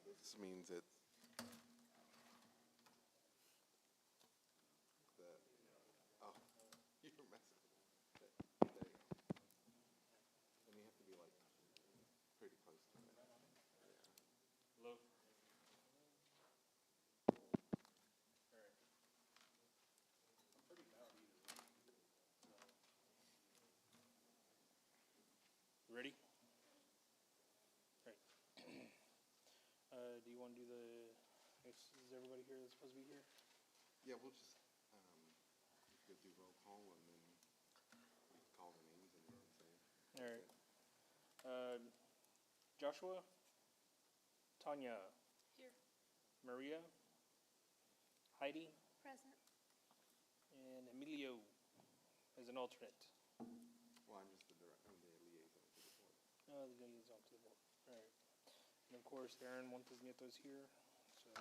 This means it's the, oh, you're messing with it. And you have to be like pretty close to it. Yeah. Hello? Ready? Right. Do you want to do is everybody here that's supposed to be here? Yeah, we'll just, go do roll call and then we can call the names and then say. All right. Joshua? Tanya? Here. Maria? Heidi? Present. And Emilio as an alternate. Well, I'm just the liaison to the board. Oh, the liaison to the board. All right. And of course, Aaron Montes Nieto is here. So,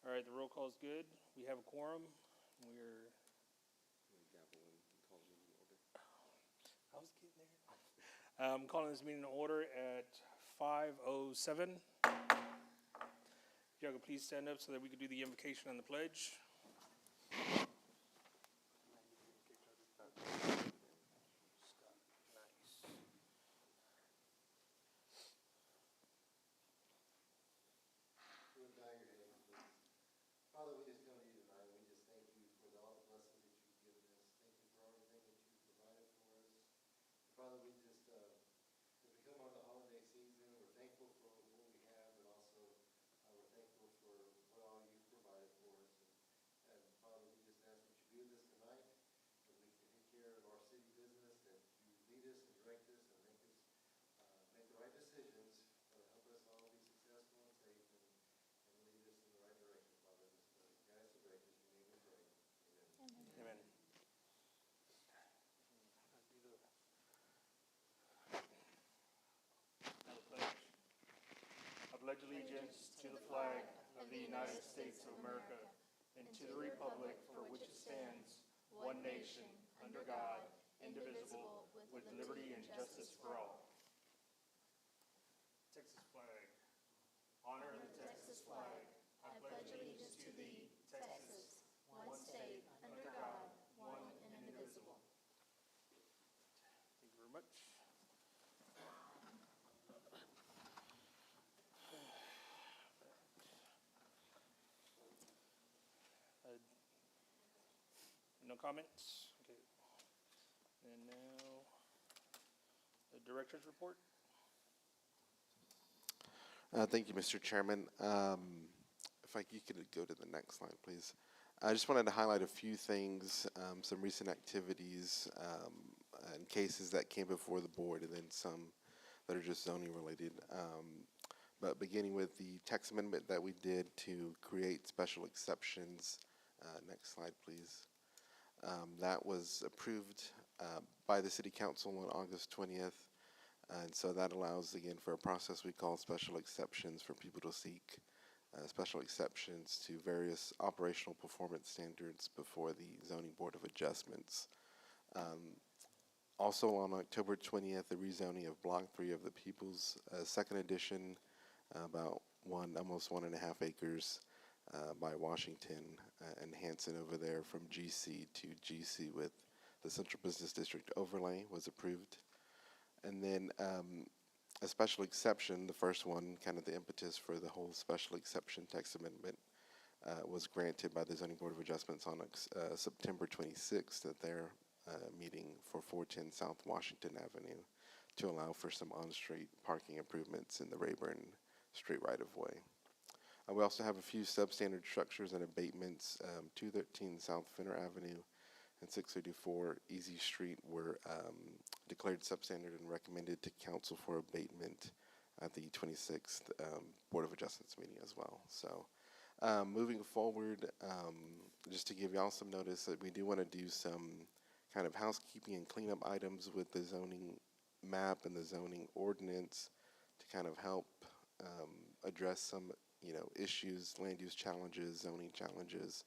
all right, the roll call is good. We have a quorum. We're. Gavel and call the meeting order. I was getting there. I'm calling this meeting to order at 5:07. If y'all could please stand up so that we could do the invocation and the pledge. Father, we just come to you tonight, and we just thank you for all the blessings that you've given us. Thank you for everything that you've provided for us. Father, we just, as we come on the holiday season, we're thankful for what we have, but also we're thankful for what all you've provided for us. And Father, we just ask that you be with us tonight, that we can take care of our city business, that you lead us and direct us and make us make the right decisions, help us all be successful and safe, and lead us in the right direction, Father. Guys, the right, just your name we pray. Amen. Amen. I pledge allegiance to the flag of the United States of America and to the republic for which it stands, one nation, under God, indivisible, with liberty and justice for all. Texas flag. Honor the Texas flag. I pledge allegiance to thee, Texas, one state, under God, one and indivisible. Thank you very much. No comments? Okay. And now, the director's report. Thank you, Mr. Chairman. If you could go to the next slide, please. I just wanted to highlight a few things, some recent activities and cases that came before the board, and then some that are just zoning related. But beginning with the text amendment that we did to create special exceptions. Next slide, please. That was approved by the City Council on August 20th. And so that allows, again, for a process we call special exceptions for people to seek special exceptions to various operational performance standards before the Zoning Board of Adjustments. Also on October 20th, the rezoning of Block 3 of the People's Second Edition, about almost 1.5 acres by Washington and Hanson over there from GC to GC with the Central Business District overlay was approved. And then a special exception, the first one, kind of the impetus for the whole special exception text amendment, was granted by the Zoning Board of Adjustments on September 26th at their meeting for 410 South Washington Avenue to allow for some on-street parking improvements in the Rayburn Street right-of-way. We also have a few substandard structures and abatements. 213 South Fenner Avenue and 634 Easy Street were declared substandard and recommended to council for abatement at the 26th Board of Adjustments meeting as well. So moving forward, just to give y'all some notice that we do want to do some kind of housekeeping and cleanup items with the zoning map and the zoning ordinance to kind of help address some issues, land use challenges, zoning challenges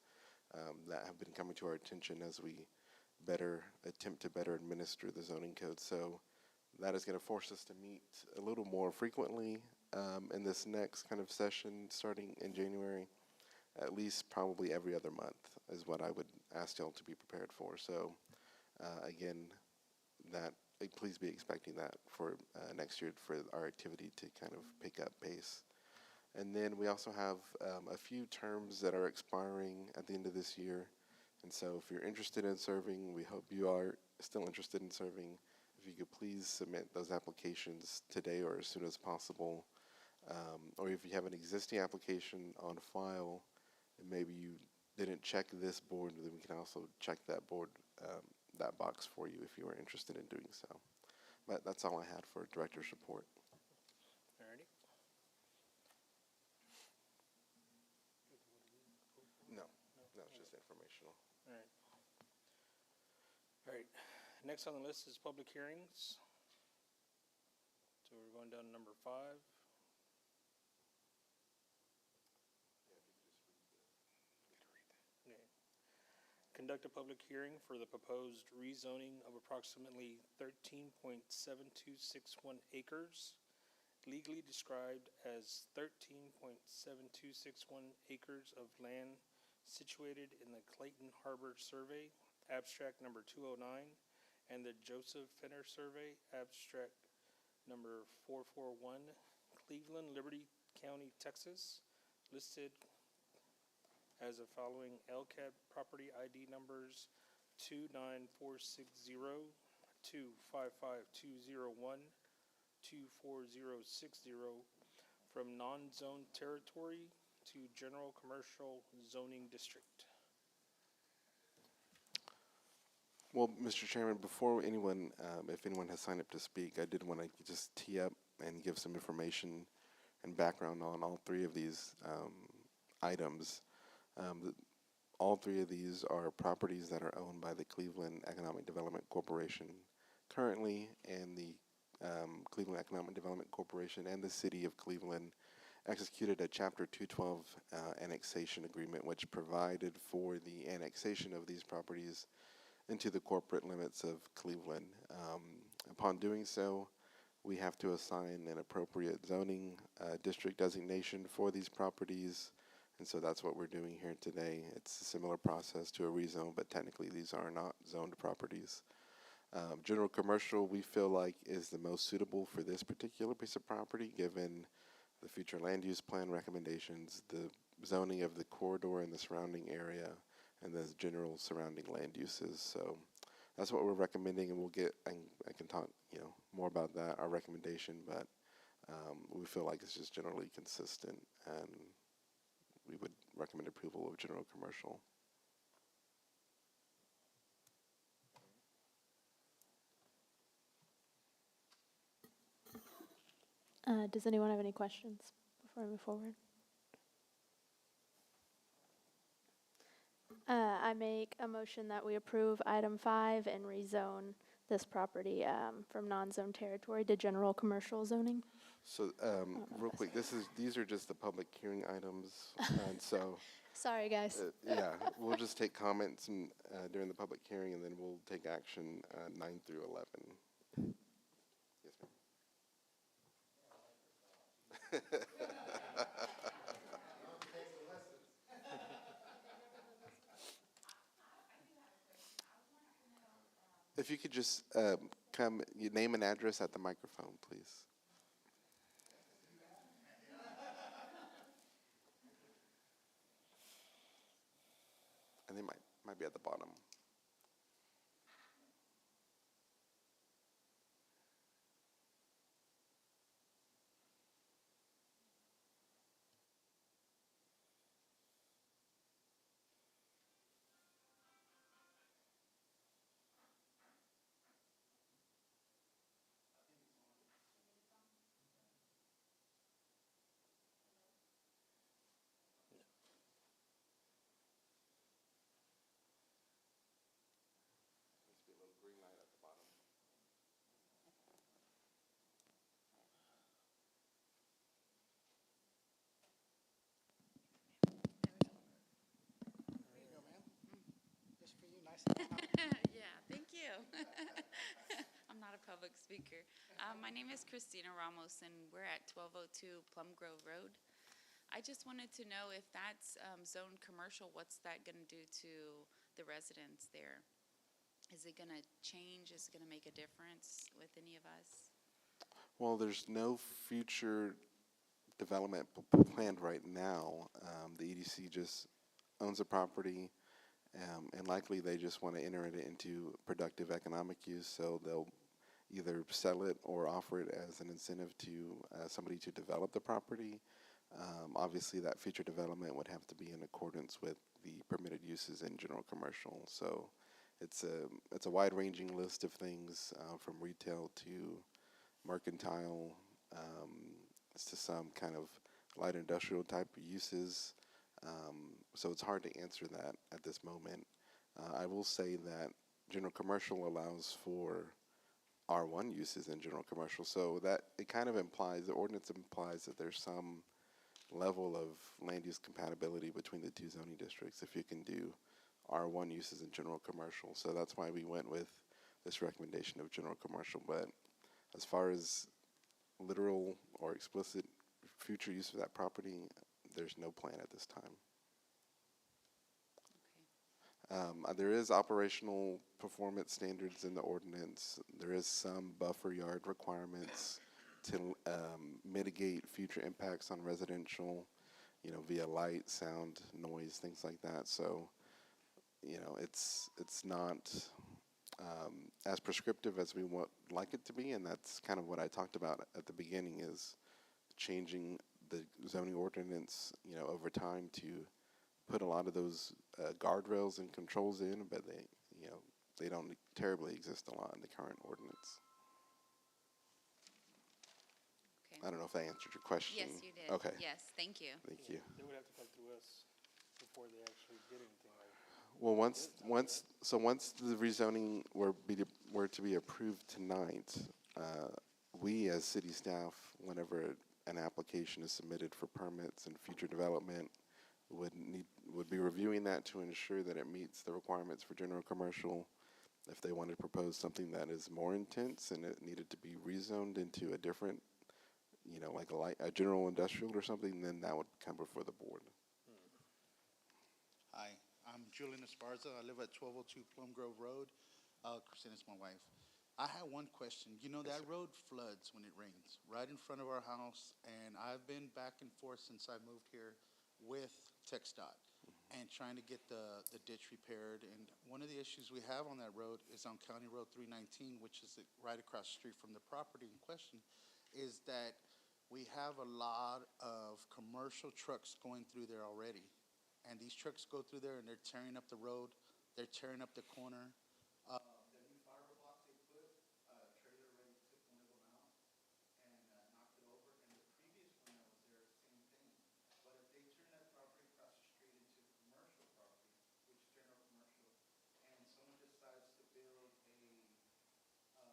that have been coming to our attention as we attempt to better administer the zoning code. So that is going to force us to meet a little more frequently in this next kind of session starting in January, at least probably every other month is what I would ask y'all to be prepared for. So again, that please be expecting that for next year for our activity to kind of pick up pace. And then we also have a few terms that are expiring at the end of this year. And so if you're interested in serving, we hope you are still interested in serving. If you could please submit those applications today or as soon as possible. Or if you have an existing application on file, and maybe you didn't check this board, then we can also check that board, that box for you if you are interested in doing so. But that's all I had for director's report. Alrighty. No, it's just informational. Alright. Alright, next on the list is public hearings. So we're going down to number 5. Okay. Conduct a public hearing for the proposed rezoning of approximately 13.7261 acres, legally described as 13.7261 acres of land situated in the Clayton Harbor Survey, abstract number 209, and the Joseph Fenner Survey, abstract number 441, Cleveland, Liberty County, Texas, listed as the following: LCAT property ID numbers 29460, 255201, 24060, from non-zone territory to general commercial zoning district. Well, Mr. Chairman, before anyone, if anyone has signed up to speak, I did want to just tee up and give some information and background on all three of these items. All three of these are properties that are owned by the Cleveland Economic Development Corporation currently, and the Cleveland Economic Development Corporation and the City of Cleveland executed a Chapter 212 annexation agreement, which provided for the annexation of these properties into the corporate limits of Cleveland. Upon doing so, we have to assign an appropriate zoning district designation for these properties, and so that's what we're doing here today. It's a similar process to a rezone, but technically these are not zoned properties. General commercial, we feel like, is the most suitable for this particular piece of property, given the future land use plan recommendations, the zoning of the corridor and the surrounding area, and the general surrounding land uses. So that's what we're recommending, and we'll get, I can talk, more about that, our recommendation, but we feel like it's just generally consistent, and we would recommend approval of general commercial. Does anyone have any questions before I move forward? I make a motion that we approve item 5 and rezone this property from non-zone territory to general commercial zoning. So real quick, these are just the public hearing items, and so Sorry, guys. yeah, we'll just take comments and during the public hearing, and then we'll take action 9 through 11. Yes, ma'am. If you could just come, your name and address at the microphone, please. And they might be at the bottom. Yeah, thank you. I'm not a public speaker. My name is Christina Ramos, and we're at 1202 Plum Grove Road. I just wanted to know if that's zoned commercial, what's that going to do to the residents there? Is it going to change? Is it going to make a difference with any of us? Well, there's no future development planned right now. The EDC just owns the property, and likely they just want to enter it into productive economic use, so they'll either sell it or offer it as an incentive to somebody to develop the property. Obviously, that future development would have to be in accordance with the permitted uses in general commercial. So it's a wide-ranging list of things from retail to mercantile to some kind of light industrial type of uses. So it's hard to answer that at this moment. I will say that general commercial allows for R1 uses in general commercial, so that it kind of implies, the ordinance implies that there's some level of land use compatibility between the two zoning districts if you can do R1 uses in general commercial. So that's why we went with this recommendation of general commercial. But as far as literal or explicit future use of that property, there's no plan at this time. There is operational performance standards in the ordinance. There is some buffer yard requirements to mitigate future impacts on residential, via light, sound, noise, things like that. So, it's not as prescriptive as we would like it to be, and that's kind of what I talked about at the beginning, is changing the zoning ordinance, over time to put a lot of those guardrails and controls in, but they don't terribly exist a lot in the current ordinance. Okay. I don't know if I answered your question. Yes, you did. Okay. Yes, thank you. Thank you. They would have to come through us before they actually did anything like Well, once the rezoning were to be approved tonight, we as city staff, whenever an application is submitted for permits and future development, would be reviewing that to ensure that it meets the requirements for general commercial. If they wanted to propose something that is more intense and it needed to be rezoned into a different, like a general industrial or something, then that would come before the board. Hi, I'm Julian Esparza. I live at 1202 Plum Grove Road. Christina's my wife. I had one question. That road floods when it rains, right in front of our house, and I've been back and forth since I moved here with TxDOT and trying to get the ditch repaired. And one of the issues we have on that road is on County Road 319, which is right across the street from the property in question, is that we have a lot of commercial trucks going through there already. And these trucks go through there and they're tearing up the road, they're tearing up the corner. The new fiber block they put, trailer already took one of them out and knocked it over. And the previous one that was there, same thing. But if they turn that property across the street into commercial property, which is general commercial, and someone decides to build just a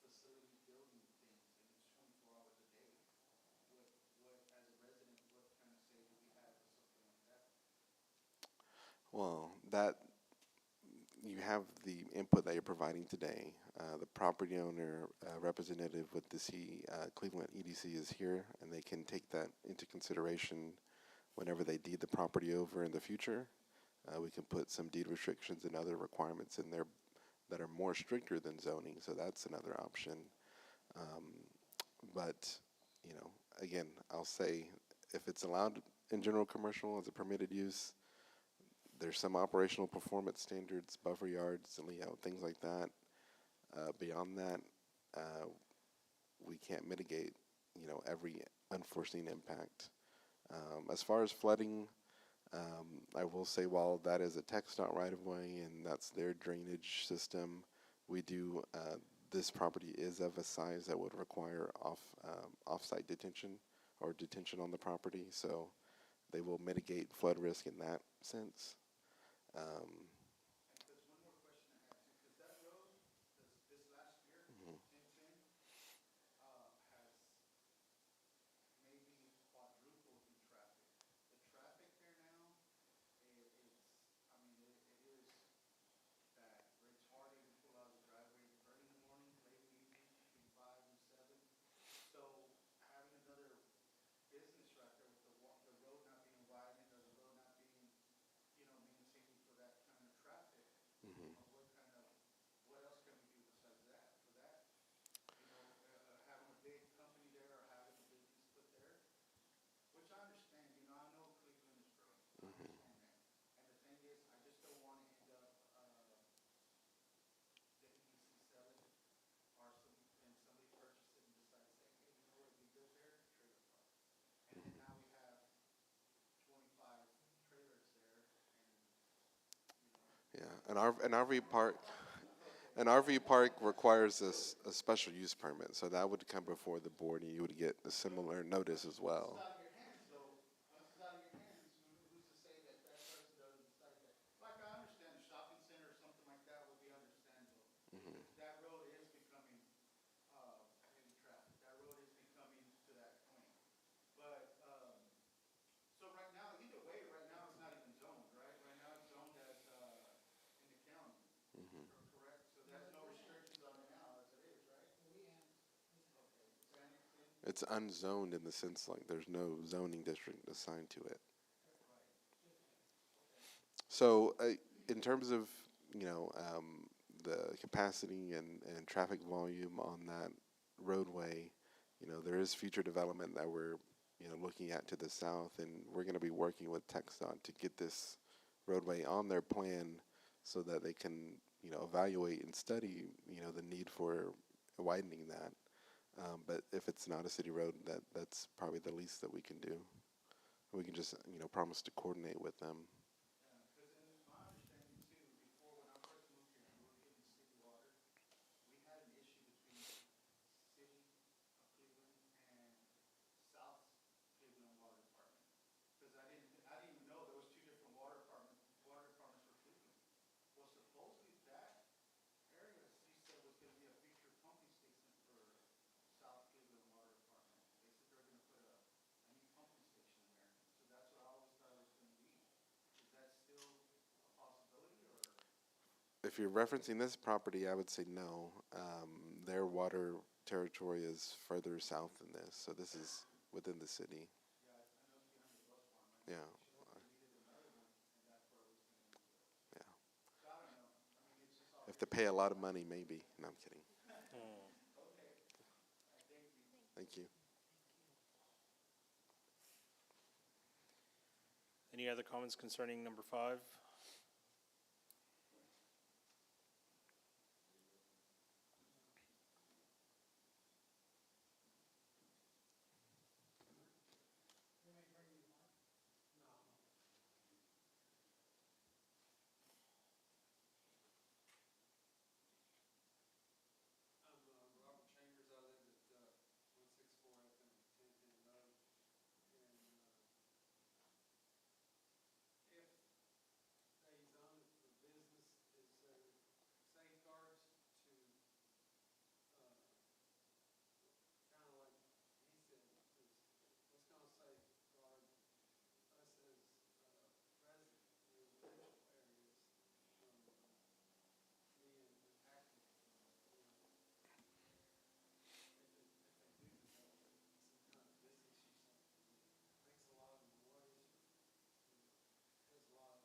facility building things, and it's 24 hours a day, what as a resident, what kind of say do we have for something like that? Well, you have the input that you're providing today. The property owner representative with the Cleveland EDC is here, and they can take that into consideration whenever they deed the property over in the future. We can put some deed restrictions and other requirements in there that are more stricter than zoning, so that's another option. But, again, I'll say if it's allowed in general commercial as a permitted use, there's some operational performance standards, buffer yards, things like that. Beyond that, we can't mitigate, every unforeseen impact. As far as flooding, I will say while that is a TxDOT right-of-way and that's their drainage system, we do, this property is of a size that would require off-site detention or detention on the property, so they will mitigate flood risk in that sense. There's one more question I have too, because that road, this last year, 1010, has maybe quadrupled in traffic. The traffic there now, it is that where it's hard to even pull out of the driveway early in the An RV park. An RV park requires a special use permit, so that would come before the board, and you would get a similar notice as well. Once it's out of your hands, though, once it's out of your hands, who's to say that that person doesn't decide that? Like, I understand a shopping center or something like that would be understandable. Because that road is becoming, heavy traffic. That road is becoming to that point. But, so right now, either way, right now, it's not even zoned, right? Right now, it's zoned as, in the county, correct? So there's no restrictions on it now as it is, right? Okay, it's annexed in? It's unzoned in the sense like there's no zoning district assigned to it. So, in terms of the capacity and traffic volume on that roadway, there is future development that we're looking at to the south, and we're going to be working with TxDOT to get this roadway on their plan so that they can evaluate and study the need for widening that. But if it's not a city road, that's probably the least that we can do. We can just promise to coordinate with them. Because in my understanding too, before when I first moved here and we were getting city water, we had an issue between city of Cleveland and South Cleveland Water Department. Because I didn't even know there was two different water departments for Cleveland. Well, supposedly that area, she said, was gonna be a future pumping station for South Cleveland Water Department. They said they were gonna put a new pumping station there. So that's what I always thought it was gonna be. Is that still a possibility, or? If you're referencing this property, I would say no. Their water territory is further south than this, so this is within the city. Yeah, I know it's behind the bus barn, right? Yeah. She also needed another one, and that's where it was gonna be built. Yeah. So I don't know. I mean, it's just all. If to pay a lot of money, maybe. No, I'm kidding. Okay. Thank you. Thank you. Any other comments concerning number 5? I'm Robert Chambers. I live at 164 FM 1010 Road. And if they zone it for business, is there safeguards to kind of like he said, what's going to safeguard us as residential areas from being impacted? If they do develop it, some kind of business or something, makes a lot of noise, or has a lot of,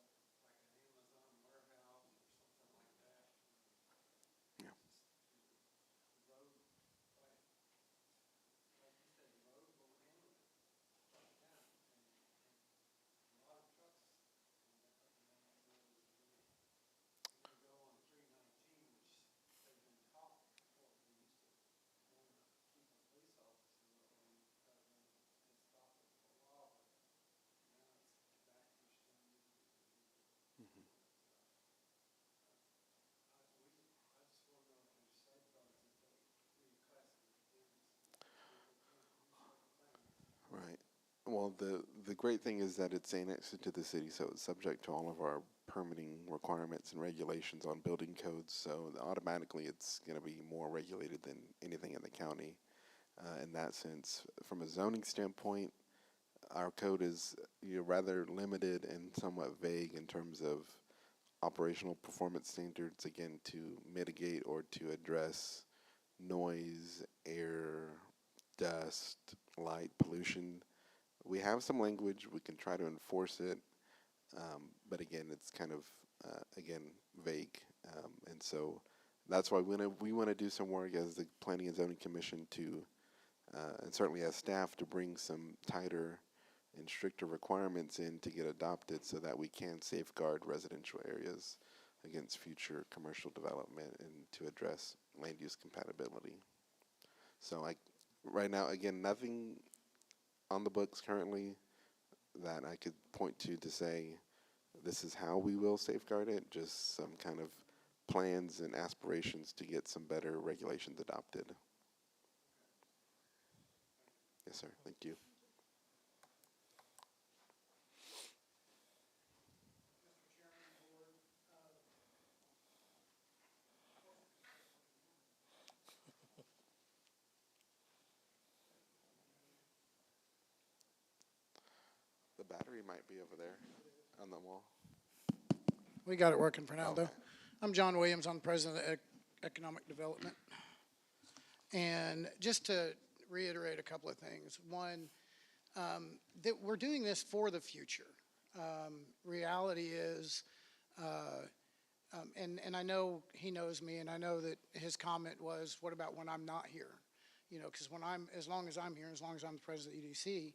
like an Amazon warehouse or something like that. Yeah. The road, like you said, the road will handle it right now, and a lot of trucks, when they go on 319, which they've been caught before. We used to want to keep a police officer and stop it for a while, but now it's back to street. I just want to know if there's safeguards if they reclass it as business, if they can't do certain things. Right. Well, the great thing is that it's annexed to the city, so it's subject to all of our permitting requirements and regulations on building codes. So automatically, it's going to be more regulated than anything in the county. In that sense, from a zoning standpoint, our code is rather limited and somewhat vague in terms of operational performance standards, again, to mitigate or to address noise, air, dust, light, pollution. We have some language, we can try to enforce it, but again, it's kind of, again, vague. And so that's why we want to do some work as the Planning and Zoning Commission to, and certainly as staff, to bring some tighter and stricter requirements in to get adopted so that we can safeguard residential areas against future commercial development and to address land use compatibility. So right now, again, nothing on the books currently that I could point to say this is how we will safeguard it, just some kind of plans and aspirations to get some better regulations adopted. Yes, sir. Thank you. The battery might be over there on the wall. We got it working for now, though. Okay. I'm John Williams. I'm president of Economic Development. And just to reiterate a couple of things. One, that we're doing this for the future. Reality is, and I know he knows me, and I know that his comment was, what about when I'm not here? You know, because as long as I'm here, as long as I'm the president of EDC,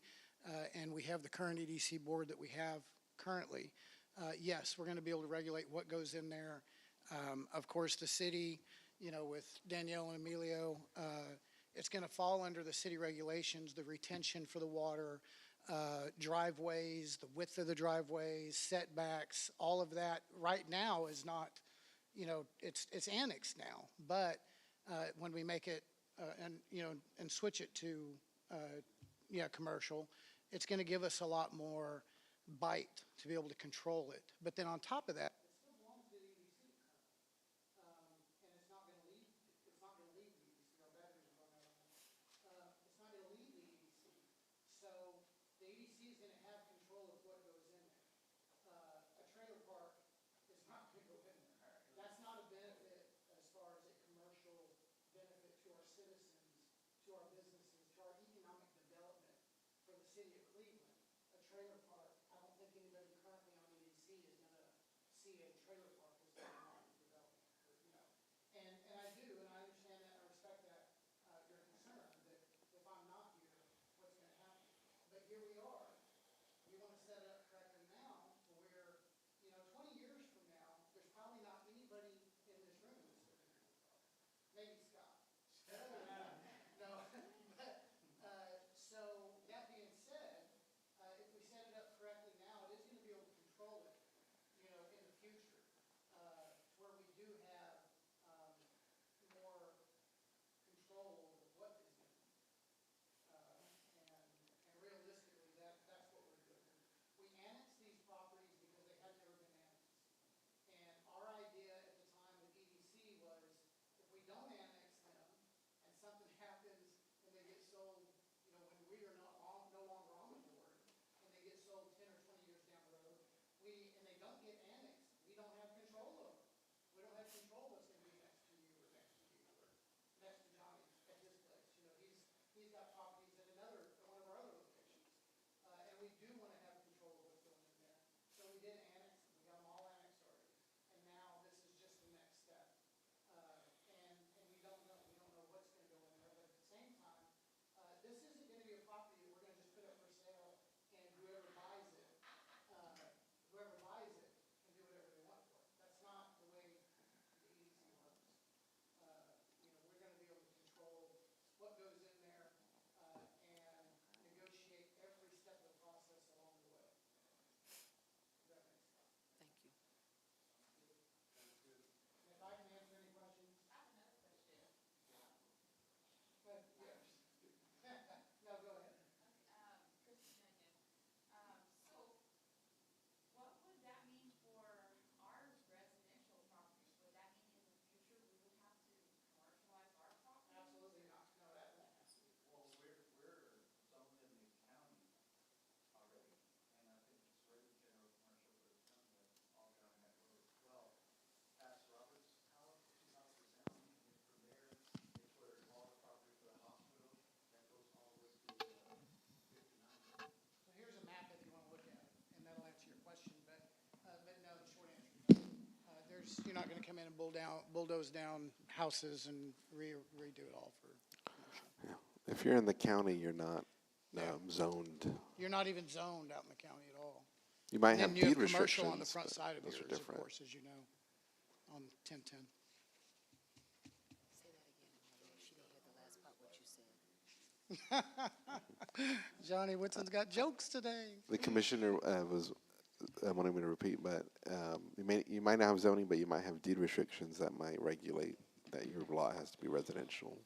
and we have the current EDC board that we have currently, yes, we're going to be able to regulate what goes in there. Of course, the city, you know, with Danielle and Emilio, it's going to fall under the city regulations, the retention for the water, driveways, the width of the driveways, setbacks, all of that right now is not, you know, it's annexed now. But when we make it and switch it to commercial, it's going to give us a lot more bite to be able to control it. But then on top of that, it still belongs to the EDC, and it's not going to leave. It's not going to leave the EDC. Our batteries are running out. It's not going to leave the EDC. So the EDC is going to have control of what goes in there. A trailer park is not going to go in there. That's not a benefit as far as a commercial benefit to our citizens, to our businesses, to our economic development for the city of Cleveland. A trailer park, I don't think anybody currently on EDC is going to see a trailer park as economic development, you know. And I do, and I understand that, and I respect that, your concern that if I'm not here, what's going to happen? But here we are. We want to set it up correctly now to where, you know, 20 years from now, there's probably not anybody in this room that's living in a car. Maybe Scott. No, but, so that being said, if we set it up correctly now, it is going to be able to control it, you know, in the future, where we do have more control over what is in it. And realistically, that's what we're doing. We annexed these properties because they had never been annexed. And our idea at the time with EDC was, if we don't annex them and something happens and they get sold, you know, when we are no longer on the board, and they get sold 10 or 20 years down the road, and they don't get annexed, we don't have control of them. We don't have control of what's going to be next to you or next to you or next to Johnny at his place. You know, he's got properties at one of our other locations. And we do want to have control of what's going in there. So we did annex them. We got them all annexed already. And now this is just the next step. And we don't know. We don't know what's going to go in there. But at the same time, this isn't going to be a property that we're going to just put up for sale and whoever buys it can do whatever they want for it. That's not the way the EDC works. You know, we're going to be able to control what goes in there and negotiate every step of the process along the way. Does that make sense? Thank you. And if I can answer any questions? I have another question. Yes. No, go ahead. Kristen Nugent. So what would that mean for our residential properties? Would that mean in the future we would have to commercialize our property? Absolutely not. No, that won't happen. Well, we're zoned in the county already, and I think it's ready general commercial for the county, all down that road as well. Past Roberts House, House of Sound, and from there, it's where all the property for the hospital, that goes all the way to 59. So here's a map if you want to look at it, and that'll answer your question. But no, the short answer is no. You're not going to come in and bulldoze down houses and redo it all for commercial. Yeah. If you're in the county, you're not Yeah. zoned. You're not even zoned out in the county at all. You might And have then you deed have restrictions. commercial on the front but side of those yours, are of different. course, as you know, on 1010. Say that again, Emilio. She didn't hear the last part, what you said. Johnny Whitson's got jokes today. The commissioner was wanted me to repeat, but you might not have zoning, but you might have deed restrictions that might regulate that your lot has to be residential.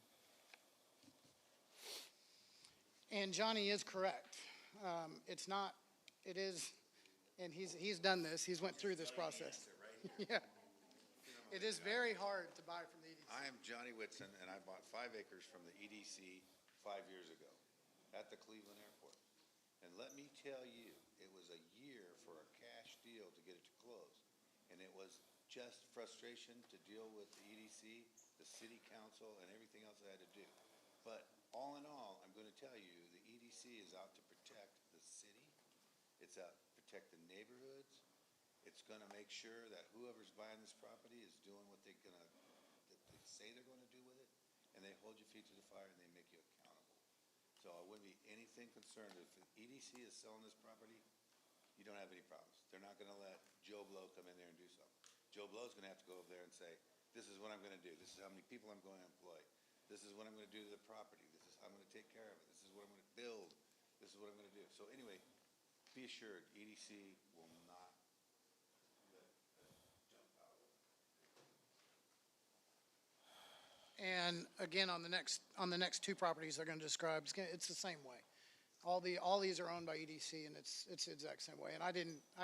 And Johnny is correct. It's not, it is, and he's done this, he's went through this process. Yeah. It is very hard to buy from the EDC. I am Johnny Whitson, and I bought 5 acres from the EDC 5 years ago at the Cleveland Airport. And let me tell you, it was a year for a cash deal to get it to close. And it was just frustration to deal with the EDC, the city council, and everything else I had to do. But all in all, I'm going to tell you, the EDC is out to protect the city. It's out to protect the neighborhoods. It's going to make sure that whoever's buying this property is doing what that they say they're going to do with it, and they hold your feet to the fire and they make you accountable. So I wouldn't be anything concerned if the EDC is selling this property. You don't have any problems. They're not going to let Joe Blow come in there and do something. Joe Blow's going to have to go over there and say, "This is what I'm going to do. This is how many people I'm going to employ. This is what I'm going to do to the property. This is how I'm going to take care of it. This is what I'm going to build. This is what I'm going to do." So anyway, be assured, EDC will not. And again, on the next two properties they're gonna describe, it's the same way. All these are owned by EDC, and it's the exact same way. And I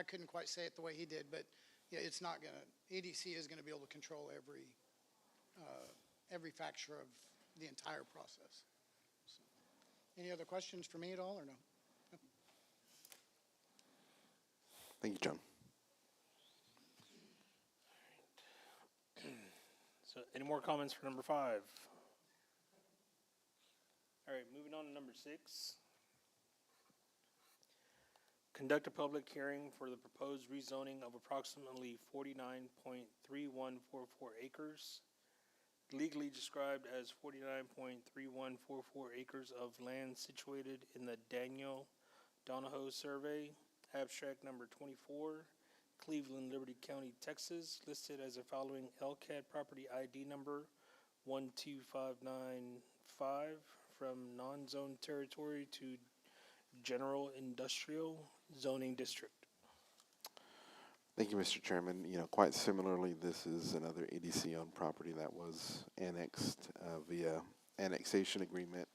couldn't quite say it the way he did, but yeah, it's not gonna, EDC is gonna be able to control every factor of the entire process. So, any other questions for me at all, or no? Thank you, John. So any more comments for number 5? All right, moving on to number 6. Conduct a public hearing for the proposed rezoning of approximately 49.3144 acres, legally described as 49.3144 acres of land situated in the Daniel Donahoe Survey, abstract number 24, Cleveland, Liberty County, Texas, listed as the following: LCAD property ID number 12595, from non-zone territory to general industrial zoning district. Thank you, Mr. Chairman. Quite similarly, this is another EDC-owned property that was annexed via annexation agreement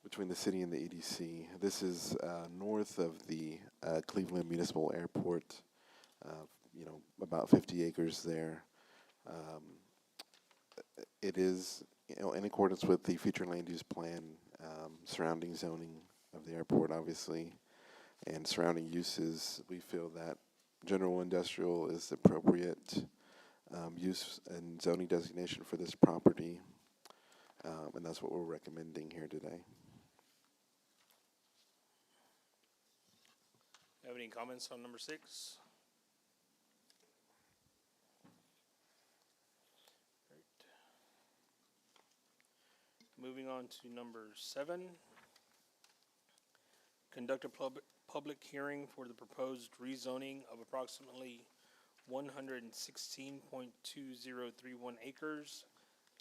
between the city and the EDC. This is north of the Cleveland Municipal Airport. About 50 acres there. It is, in accordance with the future land use plan, surrounding zoning of the airport, obviously, and surrounding uses. We feel that general industrial is the appropriate use and zoning designation for this property, and that's what we're recommending here today. Have any comments on number 6? Moving on to number 7. Conduct a public hearing for the proposed rezoning of approximately 116.2031 acres,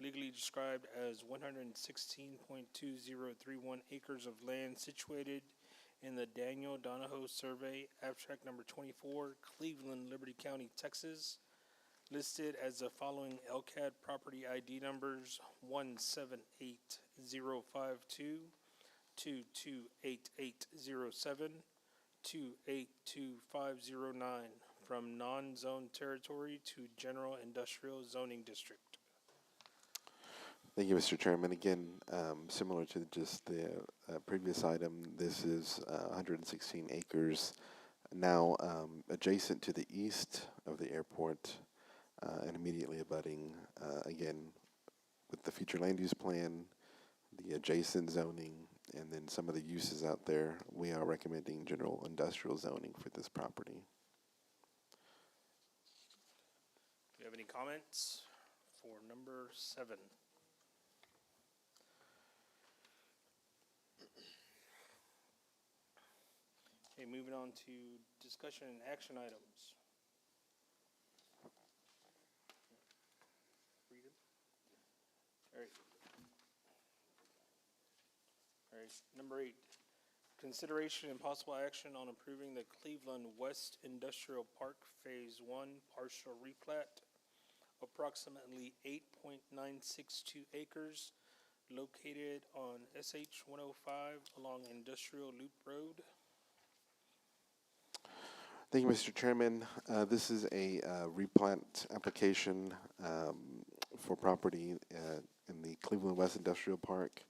legally described as 116.2031 acres of land situated in the Daniel Donahoe Survey, abstract number 24, Cleveland, Liberty County, Texas, listed as the following: LCAD property ID numbers 178052, 228807, 282509, from non-zone territory to general industrial zoning district. Thank you, Mr. Chairman. Again, similar to just the previous item, this is 116 acres now adjacent to the east of the airport and immediately abutting, again, with the future land use plan, the adjacent zoning, and then some of the uses out there. We are recommending general industrial zoning for this property. Do you have any comments for number 7? Okay, moving on to discussion and action items. All right. Number 8, Consideration and possible action on approving the Cleveland West Industrial Park Phase 1 partial replat, approximately 8.962 acres, located on SH 105 along Industrial Loop Road. Thank you, Mr. Chairman. This is a replant application for property in the Cleveland West Industrial Park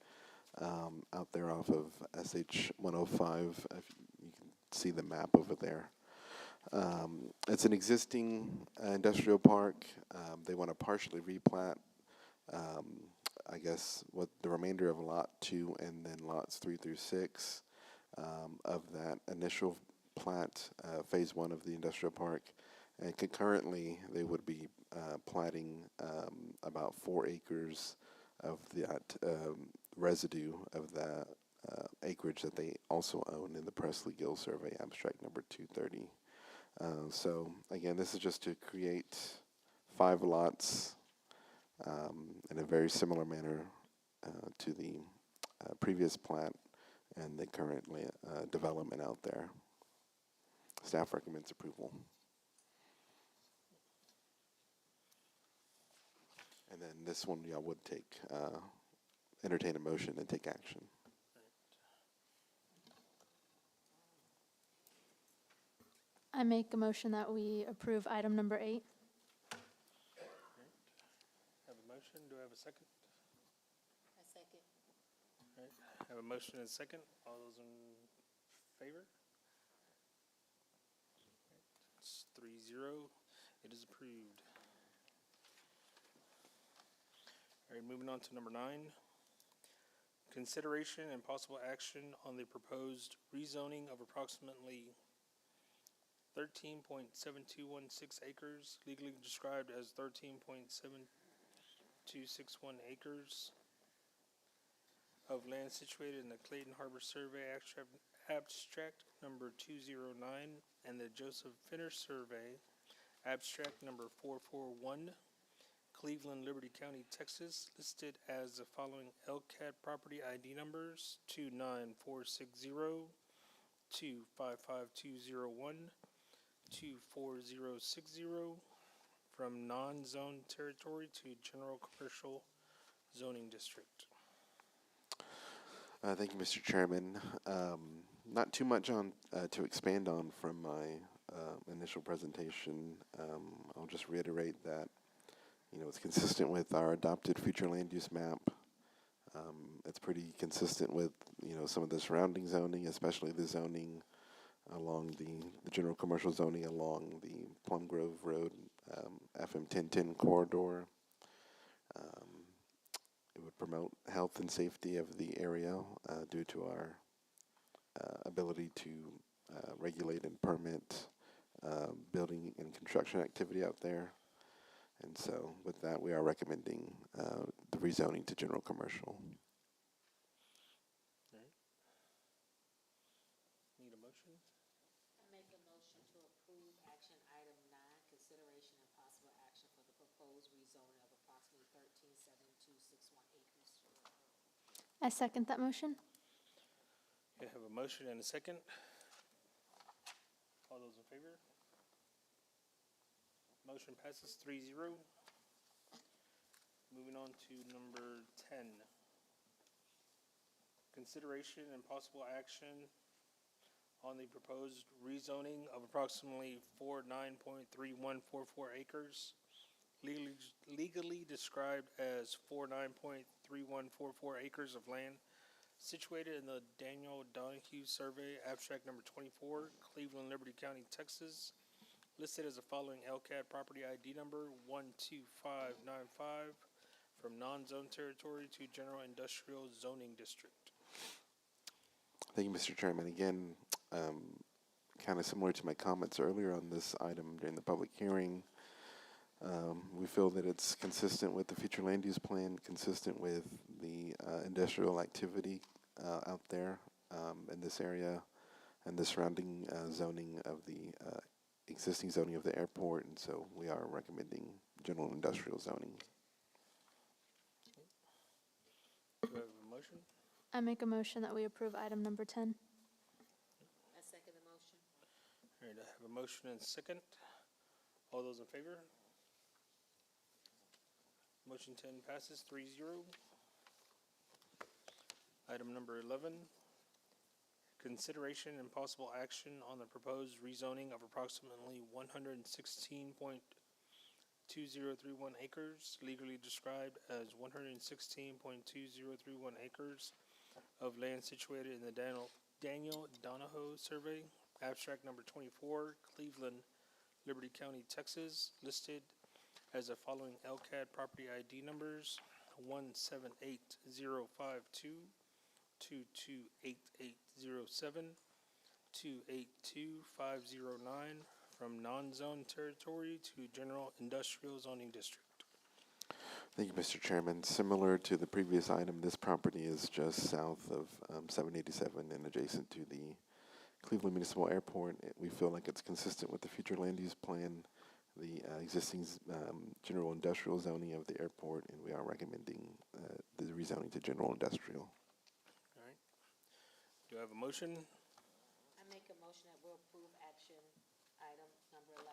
out there off of SH 105. If you can see the map over there. It's an existing industrial park. They want to partially replat, I guess, what the remainder of Lot 2 and then Lots 3 through 6 of that initial plat, Phase 1 of the industrial park. And concurrently, they would be platting about 4 acres of that residue of that acreage that they also own in the Presley Gill Survey, abstract number 230. So again, this is just to create 5 lots in a very similar manner to the previous plat and the current development out there. Staff recommends approval. And then this one, y'all would take, entertain a motion and take action. I make a motion that we approve item number 8. Have a motion, do I have a second? A second. All right, have a motion and a second. All those in favor? It's 3-0. It is approved. All right, moving on to number 9. Consideration and possible action on the proposed rezoning of approximately 13.7216 acres, legally described as 13.7261 acres of land situated in the Clayton Harbor Survey abstract number 209 and the Joseph Finner Survey abstract number 441, Cleveland, Liberty County, Texas, listed as the following LCAT property ID numbers 29460, 255201, 24060, from non-zone territory to general commercial zoning district. Thank you, Mr. Chairman. Not too much on to expand on from my initial presentation. I'll just reiterate that, you know, it's consistent with our adopted future land use map. It's pretty consistent with, you know, some of the surrounding zoning, especially the zoning along the general commercial zoning along the Plum Grove Road FM 1010 corridor. It would promote health and safety of the area due to our ability to regulate and permit building and construction activity out there. And so with that, we are recommending the rezoning to general commercial. Need a motion? I make a motion to approve action item 9, consideration and possible action for the proposed rezoning of approximately 13.7261 acres. I second that motion. Okay, have a motion and a second. All those in favor? Motion passes 3-0. Moving on to number 10. Consideration and possible action on the proposed rezoning of approximately 49.3144 acres, legally described as 49.3144 acres of land situated in the Daniel Donahue Survey, abstract number 24, Cleveland, Liberty County, Texas, listed as the following LCAT property ID number 12595, from non-zone territory to general industrial zoning district. Thank you, Mr. Chairman. Again, kind of similar to my comments earlier on this item during the public hearing, we feel that it's consistent with the future land use plan, consistent with the industrial activity out there in this area and the surrounding zoning of the existing zoning of the airport, and so we are recommending general industrial zoning. Do I have a motion? I make a motion that we approve item number 10. Have a motion and second. All those in favor? Motion 10 passes 3-0. Item number 11, consideration and possible action on the proposed rezoning of approximately 116.2031 acres, legally described as 116.2031 acres of land situated in the Daniel Donahoe Survey, abstract number 24, Cleveland, Liberty County, Texas, listed as the following LCAD property ID numbers: 178052, 228807, 282509, from non-zone territory to general industrial zoning district. Thank you, Mr. Chairman. Similar to the previous item, this property is just south of 787 and adjacent to the Cleveland Municipal Airport. We feel like it's consistent with the future land use plan, the existing general industrial zoning of the airport, and we are recommending the rezoning to general industrial. All right. Do I have a motion? I make a motion that we'll approve action item number 11.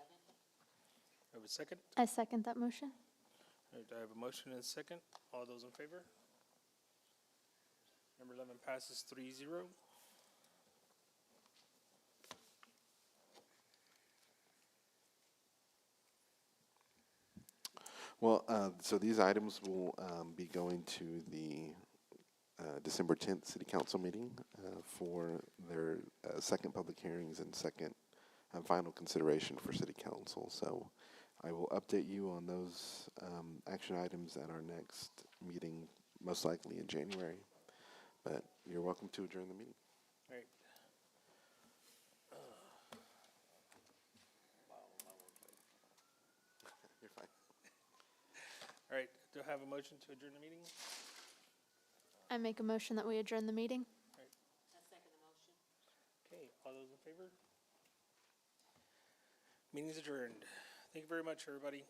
I have a second. I second that motion. All right, I have a motion and a second. All those in favor? Number 11 passes 3-0. Well, so these items will be going to the December 10th City Council meeting for their second public hearings and second and final consideration for City Council. So I will update you on those action items at our next meeting, most likely in January. But you're welcome to adjourn the meeting. All right. You're fine. All right, do I have a motion to adjourn the meeting? I make a motion that we adjourn the meeting. I second the motion. Okay, all those in favor? Meeting's adjourned. Thank you very much, everybody.